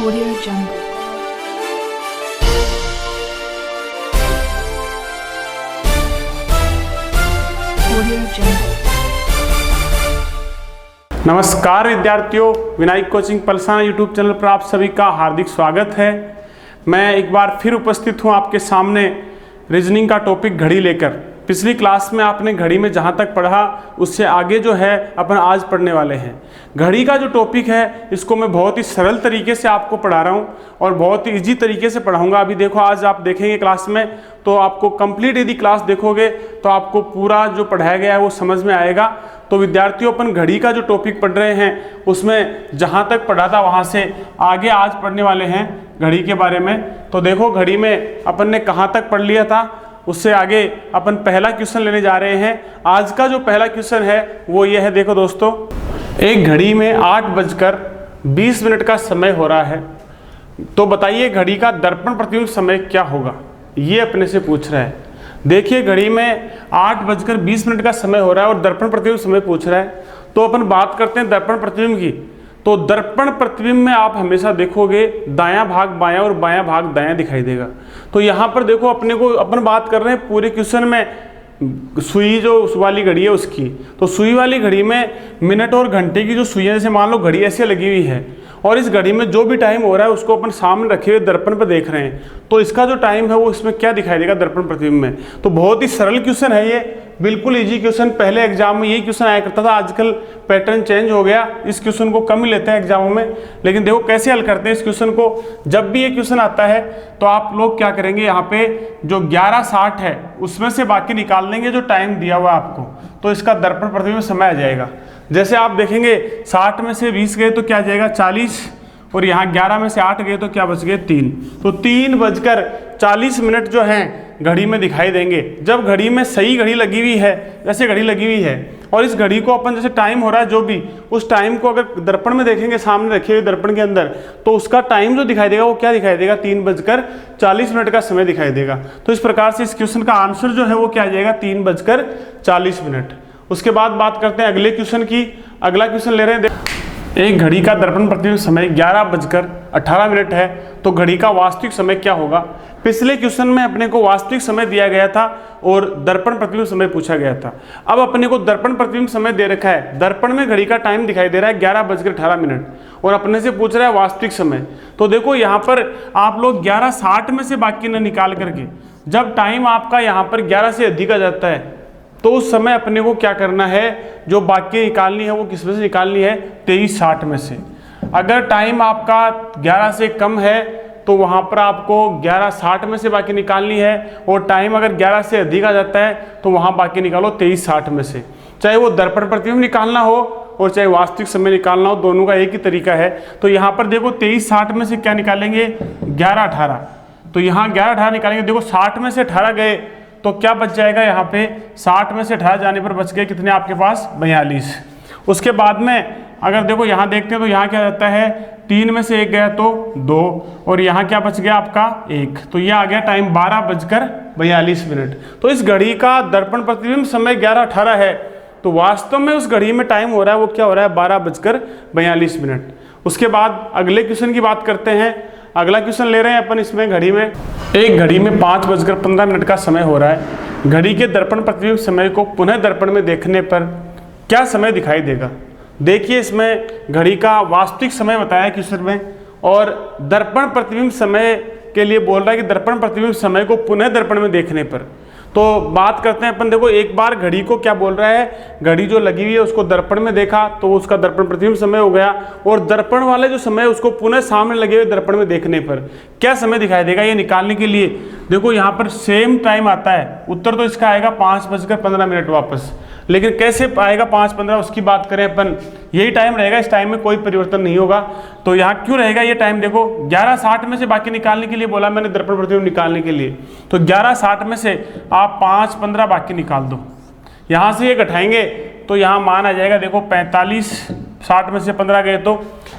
Audio Jungle. Audio Jungle. नमस्कार विद्यार्थियों, Vinayak coaching Palsana YouTube channel पर आप सभी का हार्दिक स्वागत है। मैं एक बार फिर उपस्थित हूं आपके सामने रीजनिंग का टॉपिक घड़ी लेकर। पिछली क्लास में आपने घड़ी में जहां तक पढ़ा उससे आगे जो है अपन आज पढ़ने वाले हैं। घड़ी का जो टॉपिक है इसको मैं बहुत ही सरल तरीके से आपको पढ़ा रहा हूं और बहुत ही इजी तरीके से पढ़ाऊंगा। अभी देखो, आज आप देखेंगे क्लास में तो आपको कंप्लीट यदि क्लास देखोगे तो आपको पूरा जो पढ़ाया गया है वो समझ में आएगा। तो विद्यार्थियों, अपन घड़ी का जो टॉपिक पढ़ रहे हैं उसमें जहाँ तक पढ़ा था वहाँ से आगे आज पढ़ने वाले हैं घड़ी के बारे में। तो देखो, घड़ी में अपन ने कहाँ तक पढ़ लिया था, उससे आगे अपन पहला क्वेश्चन लेने जा रहे हैं। आज का जो पहला क्वेश्चन है वो ये है। देखो दोस्तों, एक घड़ी में 8:20 का समय हो रहा है, तो बताइए घड़ी का दर्पण प्रतिबिंब समय क्या होगा, ये अपने से पूछ रहा है। देखिए, घड़ी में 8:20 का समय हो रहा है और दर्पण प्रतिबिंब समय पूछ रहा है। तो अपन बात करते हैं दर्पण प्रतिबिंब की। तो दर्पण प्रतिबिंब में आप हमेशा देखोगे दायां भाग बायां और बायां भाग दायां दिखाई देगा। तो यहाँ पर देखो, अपन बात कर रहे हैं पूरे क्वेश्चन में सुई जो उस वाली घड़ी है उसकी। तो सुई वाली घड़ी में मिनट और घंटे की जो सुई है, जैसे मान लो घड़ी ऐसे लगी हुई है और इस घड़ी में जो भी टाइम हो रहा है उसको अपन सामने रखे हुए दर्पण पर देख रहे हैं, तो इसका जो टाइम है वो इसमें क्या दिखाई देगा दर्पण प्रतिबिंब में। तो बहुत ही सरल क्वेश्चन है ये, बिल्कुल इजी क्वेश्चन। पहले एग्जाम में यही क्वेश्चन आया करता था, आजकल पैटर्न चेंज हो गया, इस क्वेश्चन को कम ही लेते हैं एग्जामों में। लेकिन देखो कैसे हल करते हैं इस क्वेश्चन को। जब भी ये क्वेश्चन आता है तो आप लोग क्या करेंगे, यहाँ पे जो 11:60 है उसमें से बाकी निकाल लेंगे जो टाइम दिया हुआ आपको, तो इसका दर्पण प्रतिबिंब समय आ जाएगा। जैसे आप देखेंगे 60 में से 20 गए तो क्या आ जाएगा 40, और यहाँ 11 में से 8 गए तो क्या बच गए 3। तो 3:40 जो हैं घड़ी में दिखाई देंगे। जब घड़ी में सही घड़ी लगी हुई है, जैसे घड़ी लगी हुई है, और इस घड़ी को अपन जैसे टाइम हो रहा है जो भी, उस टाइम को अगर दर्पण में देखेंगे सामने रखे हुए दर्पण के अंदर, तो उसका टाइम जो दिखाई देगा वो क्या दिखाई देगा 3:40 का समय दिखाई देगा। तो इस प्रकार से इस क्वेश्चन का आंसर जो है वो क्या आ जाएगा 3:40। उसके बाद बात करते हैं अगले क्वेश्चन की। अगला क्वेश्चन ले रहे हैं, एक घड़ी का दर्पण प्रतिबिंब समय 11:18 है, तो घड़ी का वास्तविक समय क्या होगा। पिछले क्वेश्चन में अपने को वास्तविक समय दिया गया था और दर्पण प्रतिबिंब समय पूछा गया था। अब अपने को दर्पण प्रतिबिंब समय दे रखा है, दर्पण में घड़ी का टाइम दिखाई दे रहा है 11:18 और अपने से पूछ रहा है वास्तविक समय। तो देखो यहाँ पर आप लोग 11:60 में से बाकी न निकाल करके, जब टाइम आपका यहाँ पर 11 से अधिक आ जाता है तो उस समय अपने को क्या करना है, जो बाकी निकालनी है वो किस में से निकालनी है 23:60 में से। अगर टाइम आपका 11 से कम है तो वहाँ पर आपको 11:60 में से बाकी निकालनी है, और टाइम अगर 11 से अधिक आ जाता है तो वहाँ बाकी निकालो 23:60 में से। चाहे वो दर्पण प्रतिबिंब निकालना हो और चाहे वास्तविक समय निकालना हो, दोनों का एक ही तरीका है। तो यहाँ पर देखो 23:60 में से क्या निकालेंगे 11:18, तो यहाँ 11:18 निकालेंगे। देखो 60 में से 18 गए तो क्या बच जाएगा, यहाँ पे 60 में से 18 जाने पर बच गए कितने आपके पास 42। उसके बाद में अगर देखो यहाँ देखते हैं तो यहाँ क्या रहता है 3 में से 1 गया तो 2, और यहाँ क्या बच गया आपका 1, तो ये आ गया टाइम 12:42। तो इस घड़ी का दर्पण प्रतिबिंब समय 11:18 है, तो वास्तव में उस घड़ी में टाइम हो रहा है वो क्या हो रहा है 12:42। उसके बाद अगले क्वेश्चन की बात करते हैं। अगला क्वेश्चन ले रहे हैं अपन इसमें घड़ी में, एक घड़ी में 5:15 का समय हो रहा है। घड़ी के दर्पण प्रतिबिंब समय को पुनः दर्पण में देखने पर क्या समय दिखाई देगा। देखिए, इसमें घड़ी का वास्तविक समय बताया क्वेश्चन में, और दर्पण प्रतिबिंब समय के लिए बोल रहा है कि दर्पण प्रतिबिंब समय को पुनः दर्पण में देखने पर। तो बात करते हैं अपन। देखो, एक बार घड़ी को क्या बोल रहा है, घड़ी जो लगी हुई है उसको दर्पण में देखा तो उसका दर्पण प्रतिबिंब समय हो गया, और दर्पण वाले जो समय उसको पुनः सामने लगे हुए दर्पण में देखने पर क्या समय दिखाई देगा, ये निकालने के लिए देखो यहाँ पर सेम टाइम आता है। उत्तर तो इसका आएगा 5:15 वापस, लेकिन कैसे आएगा 5:15 उसकी बात करें अपन, यही टाइम रहेगा, इस टाइम में कोई परिवर्तन नहीं होगा। तो यहाँ क्यों रहेगा ये टाइम, देखो 11:60 में से बाकी निकालने के लिए बोला मैंने दर्पण प्रतिबिंब निकालने के लिए, तो 11:60 में से आप 5:15 बाकी निकाल दो। यहाँ से ये घटाएंगे तो यहाँ मान आ जाएगा देखो 45, 60 में से 15 गए तो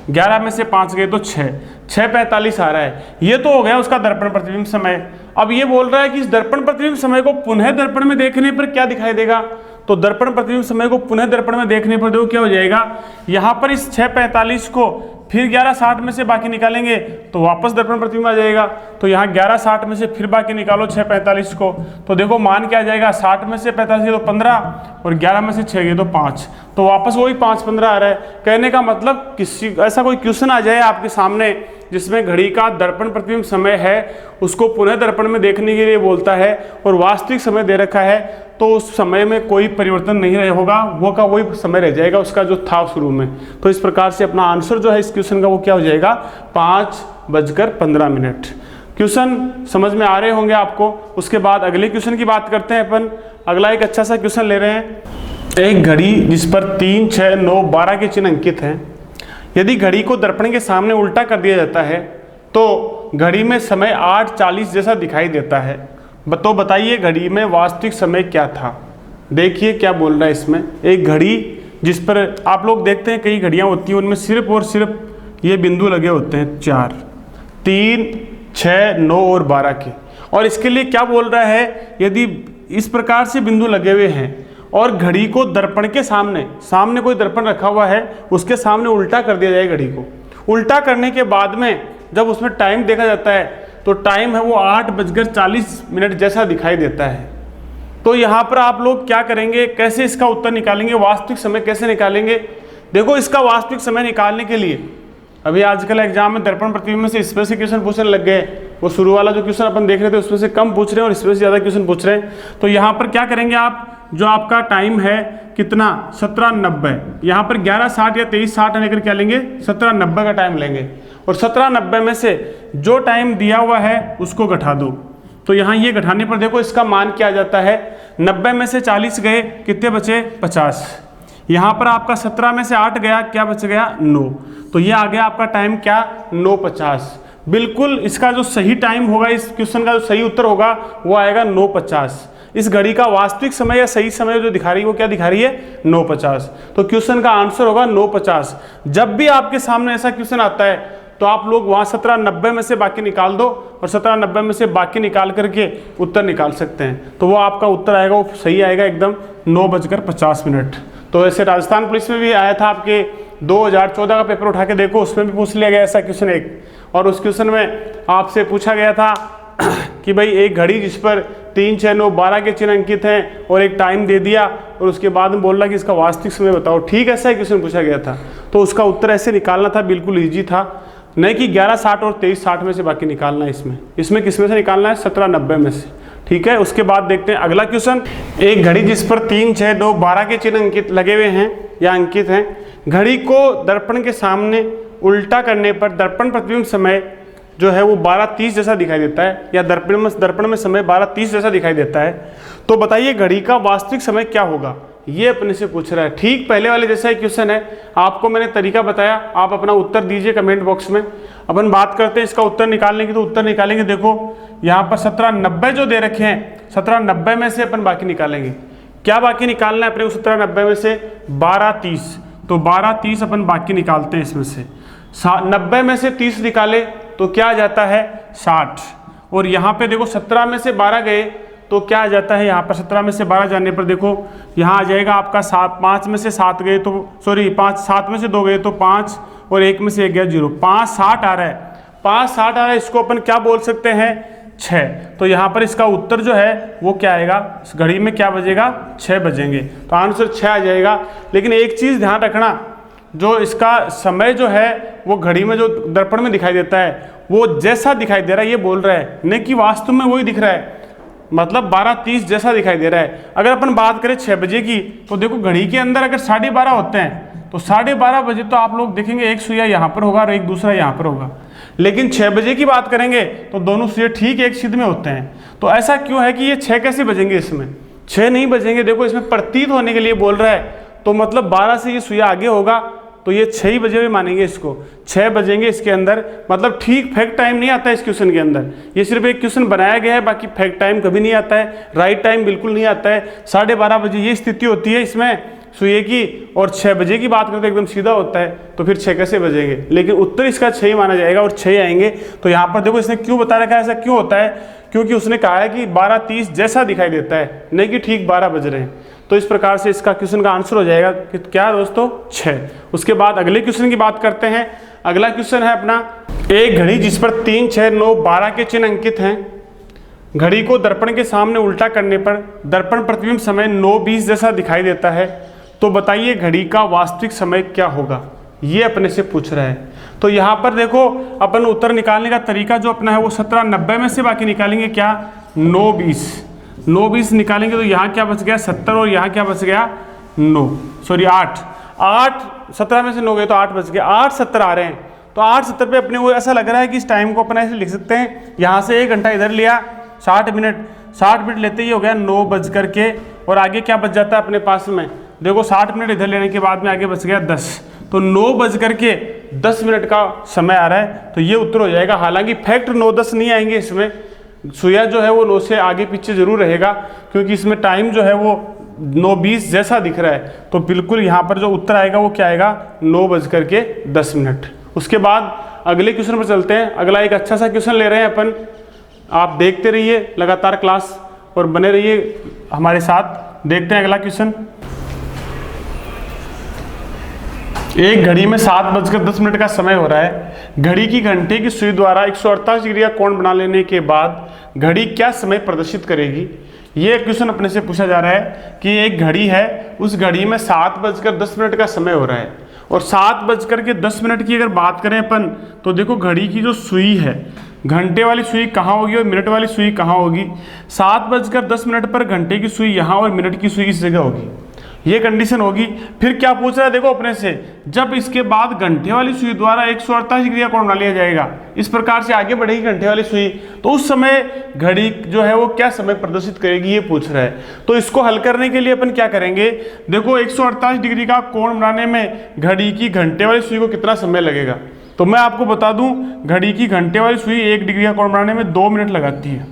11 में से 5 गए तो 6:45 आ रहा है। ये तो हो गया उसका दर्पण प्रतिबिंब समय। अब ये बोल रहा है कि इस दर्पण प्रतिबिंब समय को पुनः दर्पण में देखने पर क्या दिखाई देगा। तो दर्पण प्रतिबिंब समय को पुनः दर्पण में देखने पर देखो क्या हो जाएगा, यहाँ पर इस 6:45 को फिर 11:60 में से बाकी निकालेंगे तो वापस दर्पण प्रतिबिंब आ जाएगा। तो यहाँ 11:60 में से फिर बाकी निकालो 6:45 को, तो देखो मान क्या आ जाएगा, 60 में से 45 गए तो 15 और 11 में से 6 गए तो 5, तो वापस वही 5-15 आ रहा है। कहने का मतलब किसी ऐसा कोई क्वेश्चन आ जाए आपके सामने जिसमें घड़ी का दर्पण प्रतिबिंब समय है उसको पुनः दर्पण में देखने के लिए बोलता है और वास्तविक समय दे रखा है, तो उस समय में कोई परिवर्तन नहीं रहे होगा, वो का वही समय रह जाएगा उसका जो था शुरू में। तो इस प्रकार से अपना आंसर जो है इस क्वेश्चन का वो क्या हो जाएगा, 5:15। क्वेश्चन समझ में आ रहे होंगे आपको। उसके बाद अगले क्वेश्चन की बात करते हैं अपन। अगला एक अच्छा सा क्वेश्चन ले रहे हैं। एक घड़ी जिस पर 3, 6, 9, 12 के चिन्ह अंकित हैं, यदि घड़ी को दर्पण के सामने उल्टा कर दिया जाता है तो घड़ी में समय 8:40 जैसा दिखाई देता है। तो बताइए घड़ी में वास्तविक समय क्या था। देखिए क्या बोल रहा है इसमें। एक घड़ी जिस पर आप लोग देखते हैं कई घड़ियां होती हैं उनमें सिर्फ और सिर्फ ये बिंदु लगे होते हैं 4, 3, 6, 9 और 12 के। और इसके लिए क्या बोल रहा है, यदि इस प्रकार से बिंदु लगे हुए हैं और घड़ी को दर्पण के सामने कोई दर्पण रखा हुआ है उसके सामने उल्टा कर दिया जाए घड़ी को। उल्टा करने के बाद में जब उसमें टाइम देखा जाता है तो टाइम है वो 8:40 जैसा दिखाई देता है। तो यहाँ पर आप लोग क्या करेंगे, कैसे इसका उत्तर निकालेंगे, वास्तविक समय कैसे निकालेंगे। देखो इसका वास्तविक समय निकालने के लिए अभी आजकल एग्जाम में दर्पण प्रतिबिंब में से इसमें से क्वेश्चन पूछने लग गए। वो शुरू वाला जो क्वेश्चन अपन देख रहे थे उसमें से कम पूछ रहे हैं और इसमें से ज़्यादा क्वेश्चन पूछ रहे हैं। तो यहाँ पर क्या करेंगे आप, जो आपका टाइम है कितना 17:90, यहाँ पर 11:60 या 23:60 लेकर क्या लेंगे, 17:90 का टाइम लेंगे और 17:90 में से जो टाइम दिया हुआ है उसको घटा दो। तो यहाँ ये घटाने पर देखो इसका मान क्या आ जाता है, 90 में से 40 गए कितने बचे 50। यहाँ पर आपका 17 में से 8 गया, क्या बच गया 9। तो ये आ गया आपका टाइम क्या 9:50। बिल्कुल इसका जो सही टाइम होगा, इस क्वेश्चन का जो सही उत्तर होगा वो आएगा 9:50। इस घड़ी का वास्तविक समय या सही समय जो दिखा रही है वो क्या दिखा रही है 9:50। तो क्वेश्चन का आंसर होगा 9:50। जब भी आपके सामने ऐसा क्वेश्चन आता है तो आप लोग वहाँ 17:90 में से बाकी निकाल दो और 17:90 में से बाकी निकाल करके उत्तर निकाल सकते हैं। तो वो आपका उत्तर आएगा वो सही आएगा एकदम 9:50। तो ऐसे राजस्थान पुलिस में भी आया था, आपके 2014 का पेपर उठा के देखो उसमें भी पूछ लिया गया ऐसा क्वेश्चन एक। और उस क्वेश्चन में आपसे पूछा गया था कि भाई एक घड़ी जिस पर 3, 6, 9, 12 के चिन्ह अंकित हैं और एक टाइम दे दिया और उसके बाद में बोल रहा कि इसका वास्तविक समय बताओ। ठीक ऐसा ही क्वेश्चन पूछा गया था। तो उसका उत्तर ऐसे निकालना था, बिल्कुल ईजी था, नहीं कि 11:60 और 23:60 में से बाकी निकालना है। इसमें किस में से निकालना है 17:90 में से। ठीक है, उसके बाद देखते हैं अगला क्वेश्चन। एक घड़ी जिस पर 3, 6, 9, 12 के चिन्ह अंकित लगे हुए हैं या अंकित हैं, घड़ी को दर्पण के सामने उल्टा करने पर दर्पण प्रतिबिंब समय जो है वो 12:30 जैसा दिखाई देता है, या दर्पण में समय 12:30 जैसा दिखाई देता है। तो बताइए घड़ी का वास्तविक समय क्या होगा, ये अपने से पूछ रहा है। ठीक पहले वाले जैसा ही क्वेश्चन है, आपको मैंने तरीका बताया, आप अपना उत्तर दीजिए कमेंट बॉक्स में। अपन बात करते हैं इसका उत्तर निकालने की। तो उत्तर निकालेंगे, देखो यहाँ पर 17:90 जो दे रखे हैं, 17:90 में से अपन बाकी निकालेंगे। क्या बाकी निकालना है अपने को 17:90 में से 12:30। तो 12:30 अपन बाकी निकालते हैं इसमें से। 90 में से 30 निकाले तो क्या आ जाता है 60। और यहाँ पे देखो 17 में से 12 गए तो क्या आ जाता है, यहाँ पर 17 में से 12 जाने पर देखो यहाँ आ जाएगा आपका 7। 5 में से 7 गए तो 7 में से 2 गए तो 5 और 1 में से 1 गया 0। 5 60 आ रहा है, 5 60 आ रहा है। इसको अपन क्या बोल सकते हैं 6। तो यहाँ पर इसका उत्तर जो है वो क्या आएगा, इस घड़ी में क्या बजेगा 6 बजेंगे। तो आंसर 6 आ जाएगा। लेकिन एक चीज़ ध्यान रखना, जो इसका समय जो है वो घड़ी में जो दर्पण में दिखाई देता है वो जैसा दिखाई दे रहा है ये बोल रहा है, नहीं कि वास्तव में वही दिख रहा है, मतलब 12:30 जैसा दिखाई दे रहा है। अगर अपन बात करें 6 बजे की तो देखो घड़ी के अंदर अगर 12:30 होते हैं तो 12:30 बजे तो आप लोग देखेंगे एक सुइया यहाँ पर होगा और एक दूसरा यहाँ पर होगा। लेकिन 6 बजे की बात करेंगे तो दोनों सुइया ठीक एक सिद्ध में होते हैं। तो ऐसा क्यों है कि ये 6 कैसे बजेंगे, इसमें 6 नहीं बजेंगे। देखो इसमें प्रतीत होने के लिए बोल रहा है, तो मतलब 12 से ये सुइया आगे होगा तो ये 6 ही बजे हुए मानेंगे इसको, 6 बजेंगे इसके अंदर। मतलब ठीक फैक्ट टाइम नहीं आता है इस क्वेश्चन के अंदर, ये सिर्फ एक क्वेश्चन बनाया गया है, बाकी फैक्ट टाइम कभी नहीं आता है, राइट टाइम बिल्कुल नहीं आता है। 12:30 बजे ये स्थिति होती है इसमें सुइए की, और 6 बजे की बात करते तो एकदम सीधा होता है, तो फिर 6 कैसे बजेंगे। लेकिन उत्तर इसका 6 ही माना जाएगा और 6 आएंगे। तो यहाँ पर देखो इसने क्यों बता रखा है, ऐसा क्यों होता है, क्योंकि उसने कहा है कि 12:30 जैसा दिखाई देता है, नहीं कि ठीक 12 बज रहे हैं। तो इस प्रकार से इसका क्वेश्चन का आंसर हो जाएगा कि क्या दोस्तों 6। उसके बाद अगले क्वेश्चन की बात करते हैं। अगला क्वेश्चन है अपना, एक घड़ी जिस पर 3, 6, 9, 12 के चिन्ह अंकित हैं, घड़ी को दर्पण के सामने उल्टा करने पर दर्पण प्रतिबिंब समय 9:20 जैसा दिखाई देता है, तो बताइए घड़ी का वास्तविक समय क्या होगा। ये अपने से पूछ रहा है। तो यहाँ पर देखो अपन उत्तर निकालने का तरीका जो अपना है वो 1790 में से बाकी निकालेंगे क्या 9:20 निकालेंगे, तो यहाँ क्या बच गया 70 और यहाँ क्या बच गया 8 17 में से 9 गए तो 8 बच गया, 8:70 आ रहे हैं। तो 8:70 पे अपने को ऐसा लग रहा है कि इस टाइम को अपना ऐसे लिख सकते हैं, यहाँ से 1 घंटा इधर लिया 60 मिनट लेते ही हो गया 9 बज करके, और आगे क्या बच जाता है अपने पास में देखो 60 मिनट इधर लेने के बाद में आगे बच गया 10, तो 9 बज करके 10 मिनट का समय आ रहा है, तो ये उत्तर हो जाएगा। हालांकि फैक्ट 9-10 नहीं आएंगे इसमें, सुइया जो है वो 9 से आगे पीछे जरूर रहेगा, क्योंकि इसमें टाइम जो है वो 9:20 जैसा दिख रहा है, तो बिल्कुल यहाँ पर जो उत्तर आएगा वो क्या आएगा 9 बज करके 10 मिनट। उसके बाद अगले क्वेश्चन पर चलते हैं। अगला एक अच्छा सा क्वेश्चन ले रहे हैं अपन, आप देखते रहिए लगातार क्लास और बने रहिए हमारे साथ। देखते हैं अगला क्वेश्चन। एक घड़ी में 7:10 का समय हो रहा है, घड़ी की घंटे की सुई द्वारा 148 डिग्री का कोण बना लेने के बाद घड़ी क्या समय प्रदर्शित करेगी। ये क्वेश्चन अपने से पूछा जा रहा है कि एक घड़ी है, उस घड़ी में 7:10 का समय हो रहा है, और 7:10 की अगर बात करें अपन तो देखो घड़ी की जो सुई है, घंटे वाली सुई कहाँ होगी और मिनट वाली सुई कहाँ होगी। 7:10 पर घंटे की सुई यहाँ और मिनट की सुई इस जगह होगी, ये कंडीशन होगी। फिर क्या पूछ रहा है देखो अपने से, जब इसके बाद घंटे वाली सुई द्वारा 148 डिग्री का कोण बना लिया जाएगा, इस प्रकार से आगे बढ़ेगी घंटे वाली सुई, तो उस समय घड़ी जो है वो क्या समय प्रदर्शित करेगी, ये पूछ रहा है। तो इसको हल करने के लिए अपन क्या करेंगे, देखो 148 डिग्री का कोण बनाने में घड़ी की घंटे वाली सुई को कितना समय लगेगा, तो मैं आपको बता दूं घड़ी की घंटे वाली सुई 1 डिग्री का कोण बनाने में 2 मिनट लगाती है।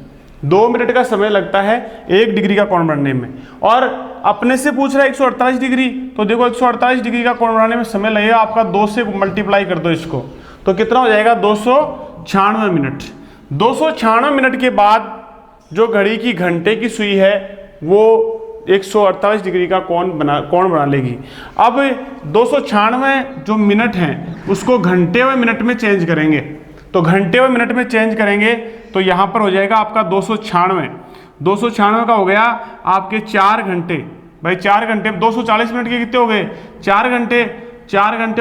2 मिनट का समय लगता है 1 डिग्री का कोण बनने में, और अपने से पूछ रहा है 148 डिग्री, तो देखो 148 डिग्री का कोण बनाने में समय लगेगा आपका 2 से मल्टीप्लाई कर दो इसको, तो कितना हो जाएगा 296 मिनट। 296 मिनट के बाद जो घड़ी की घंटे की सुई है वो 148 डिग्री का कोण बना लेगी। अब 296 जो मिनट हैं उसको घंटे व मिनट में चेंज करेंगे, तो घंटे व मिनट में चेंज करेंगे तो यहाँ पर हो जाएगा आपका 296 का हो गया आपके 4 घंटे, भाई 4 घंटे 240 मिनट के कितने हो गए 4 घंटे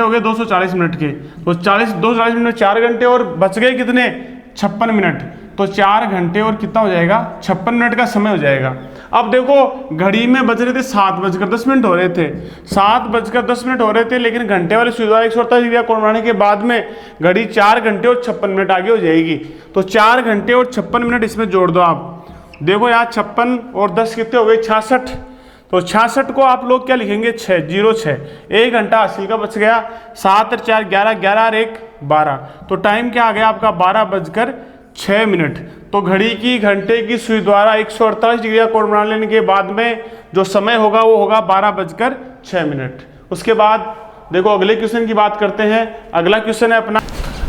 हो गए 240 मिनट के, तो 240 मिनट 4 घंटे और बच गए कितने 56 मिनट, तो 4 घंटे और कितना हो जाएगा 56 मिनट का समय हो जाएगा। अब देखो घड़ी में बज रहे थे 7:10 हो रहे थे, 7:10 हो रहे थे, लेकिन घंटे वाले सुई द्वारा 148 डिग्री का कोण बनाने के बाद में घड़ी 4 घंटे और 56 मिनट आगे हो जाएगी, तो 4 घंटे और 56 मिनट इसमें जोड़ दो आप। देखो यहाँ 56 और 10 कितने हो गए 66, तो 66 को आप लोग क्या लिखेंगे 6, 1 घंटा हासिल का बच गया, 7 और 4 11, 11 और 1 12, तो टाइम क्या आ गया आपका 12:06। तो घड़ी की घंटे की सुई द्वारा 148 डिग्री का कोण बना लेने के बाद में जो समय होगा वो होगा 12:06। उसके बाद देखो अगले क्वेश्चन की बात करते हैं। अगला क्वेश्चन है अपना,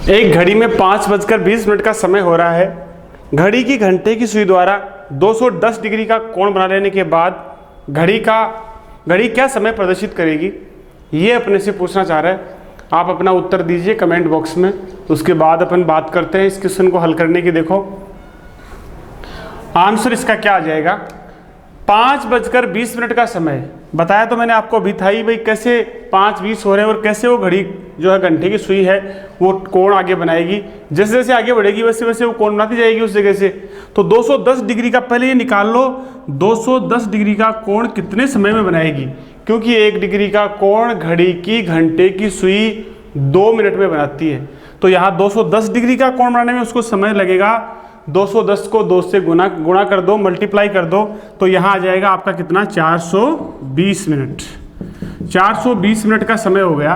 एक घड़ी में 5:20 का समय हो रहा है, घड़ी की घंटे की सुई द्वारा 210 डिग्री का कोण बना लेने के बाद घड़ी क्या समय प्रदर्शित करेगी, ये अपने से पूछना चाह रहा है। आप अपना उत्तर दीजिए कमेंट बॉक्स में, उसके बाद अपन बात करते हैं इस क्वेश्चन को हल करने की। देखो आंसर इसका क्या आ जाएगा, 5:20 का समय बताया तो मैंने आपको अभी था ही, भाई कैसे 5:20 हो रहे हैं और कैसे वो घड़ी जो है घंटे की सुई है वो कोण आगे बनाएगी, जैसे जैसे आगे बढ़ेगी वैसे वैसे वो कोण बनाती जाएगी उस जगह से। तो 210 डिग्री का पहले ये निकाल लो, 210 डिग्री का कोण कितने समय में बनाएगी, क्योंकि 1 डिग्री का कोण घड़ी की घंटे की सुई 2 मिनट में बनाती है, तो यहाँ 210 डिग्री का कोण बनाने में उसको समय लगेगा 210 को 2 से गुणा कर दो, मल्टीप्लाई कर दो, तो यहाँ आ जाएगा आपका कितना 420 मिनट। 420 मिनट का समय हो गया।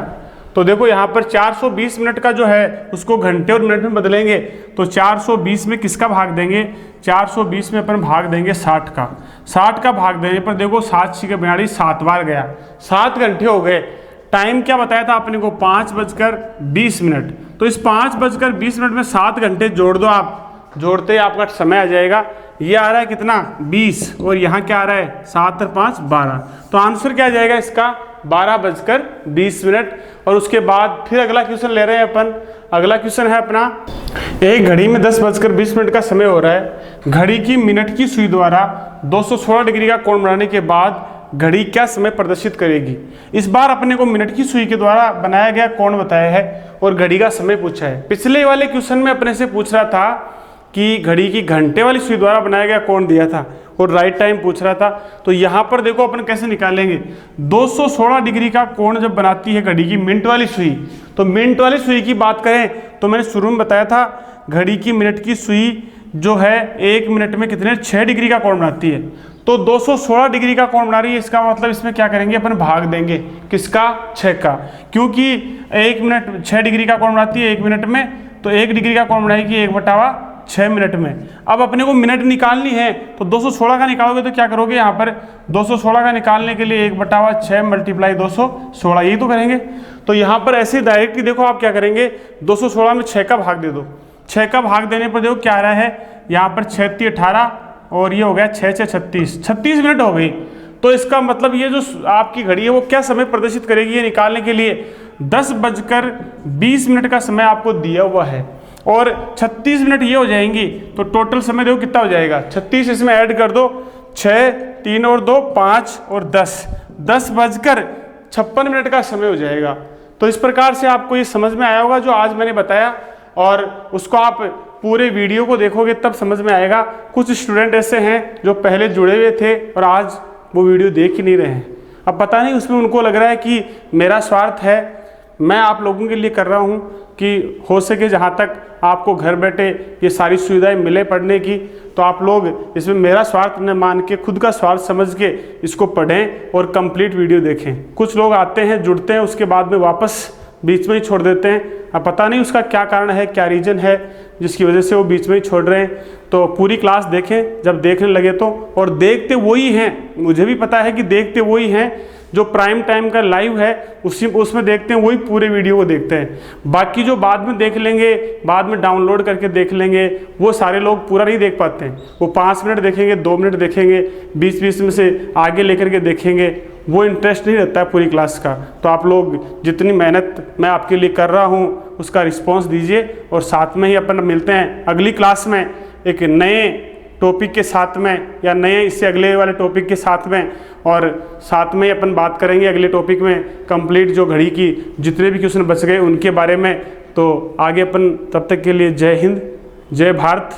तो देखो यहाँ पर 420 मिनट का जो है उसको घंटे और मिनट में बदलेंगे, तो 420 में किसका भाग देंगे, 420 में अपन भाग देंगे 60 का। 60 का भाग देने पर देखो 7×6 7 बार गया, 7 घंटे हो गए। टाइम क्या बताया था आपने को 5:20, तो इस 5:20 में 7 घंटे जोड़ दो आप, जोड़ते ही आपका समय आ जाएगा ये आ रहा है कितना 20 और यहाँ क्या आ रहा है 7 और 5 12। तो आंसर क्या आ जाएगा इसका 12:20। और उसके बाद फिर अगला क्वेश्चन ले रहे हैं अपन। अगला क्वेश्चन है अपना, एक घड़ी में 10:20 का समय हो रहा है। घड़ी की मिनट की सुई द्वारा 216 डिग्री का कोण बनाने के बाद घड़ी क्या समय प्रदर्शित करेगी। इस बार अपने को मिनट की सुई के द्वारा बनाया गया कोण बताया है और घड़ी का समय पूछा है। पिछले वाले क्वेश्चन में अपने से पूछ रहा था कि घड़ी की घंटे वाली सुई द्वारा बनाया गया कोण दिया था और राइट टाइम पूछ रहा था। तो यहाँ पर देखो अपन कैसे निकालेंगे। 216 डिग्री का कोण जब बनाती है घड़ी की मिनट वाली सुई, तो मिनट वाली सुई की बात करें तो मैंने शुरू में बताया था घड़ी की मिनट की सुई जो है 1 मिनट में कितने 6 डिग्री का कोण बनाती है। तो 216 डिग्री का कोण बना रही है, इसका मतलब इसमें क्या करेंगे अपन भाग देंगे किसका 6 का, क्योंकि 1 मिनट 6 डिग्री का कोण बनाती है 1 मिनट में, तो 1 डिग्री का कोण बनाएगी 1/6 मिनट में। अब अपने को मिनट निकालनी है तो 216 का निकालोगे तो क्या करोगे, यहाँ पर 216 का निकालने के लिए 1/6 × 216 यही तो करेंगे। तो यहाँ पर ऐसे डायरेक्टली देखो आप क्या करेंगे, 216 में 6 का भाग दे दो। 6 का भाग देने पर देखो क्या आ रहा है, यहाँ पर 6 × 18 और ये हो गया 6 × 6 = 36 मिनट हो गई। तो इसका मतलब ये जो आपकी घड़ी है वो क्या समय प्रदर्शित करेगी, ये निकालने के लिए 10:20 का समय आपको दिया हुआ है और 36 मिनट ये हो जाएंगी। तो टोटल समय देखो कितना हो जाएगा, 36 इसमें ऐड कर दो, 6 3 और 2 5 और 10:56 का समय हो जाएगा। तो इस प्रकार से आपको ये समझ में आया होगा जो आज मैंने बताया, और उसको आप पूरे वीडियो को देखोगे तब समझ में आएगा। कुछ स्टूडेंट ऐसे हैं जो पहले जुड़े हुए थे और आज वो वीडियो देख ही नहीं रहे हैं। अब पता नहीं उसमें उनको लग रहा है कि मेरा स्वार्थ है, मैं आप लोगों के लिए कर रहा हूँ कि हो सके जहाँ तक आपको घर बैठे ये सारी सुविधाएं मिले पढ़ने की, तो आप लोग इसमें मेरा स्वार्थ न मान के खुद का स्वार्थ समझ के इसको पढ़ें और कंप्लीट वीडियो देखें। कुछ लोग आते हैं जुड़ते हैं उसके बाद में वापस बीच में ही छोड़ देते हैं। अब पता नहीं उसका क्या कारण है, क्या रीज़न है जिसकी वजह से वो बीच में ही छोड़ रहे हैं। तो पूरी क्लास देखें, जब देखने लगे तो, और देखते वही हैं, मुझे भी पता है कि देखते वही हैं जो प्राइम टाइम का लाइव है उसमें देखते हैं, वही पूरे वीडियो को देखते हैं। बाकी जो बाद में देख लेंगे, बाद में डाउनलोड करके देख लेंगे, वो सारे लोग पूरा नहीं देख पाते हैं। वो 5 मिनट देखेंगे, 2 मिनट देखेंगे, 20 में से आगे लेकर के देखेंगे, वो इंटरेस्ट नहीं रहता है पूरी क्लास का। तो आप लोग जितनी मेहनत मैं आपके लिए कर रहा हूँ उसका रिस्पॉन्स दीजिए, और साथ में ही अपन मिलते हैं अगली क्लास में एक नए टॉपिक के साथ में, या नए इससे अगले वाले टॉपिक के साथ में, और साथ में अपन बात करेंगे अगले टॉपिक में कंप्लीट जो घड़ी की जितने भी क्वेश्चन बच गए उनके बारे में। तो आगे अपन तब तक के लिए जय हिंद, जय भारत।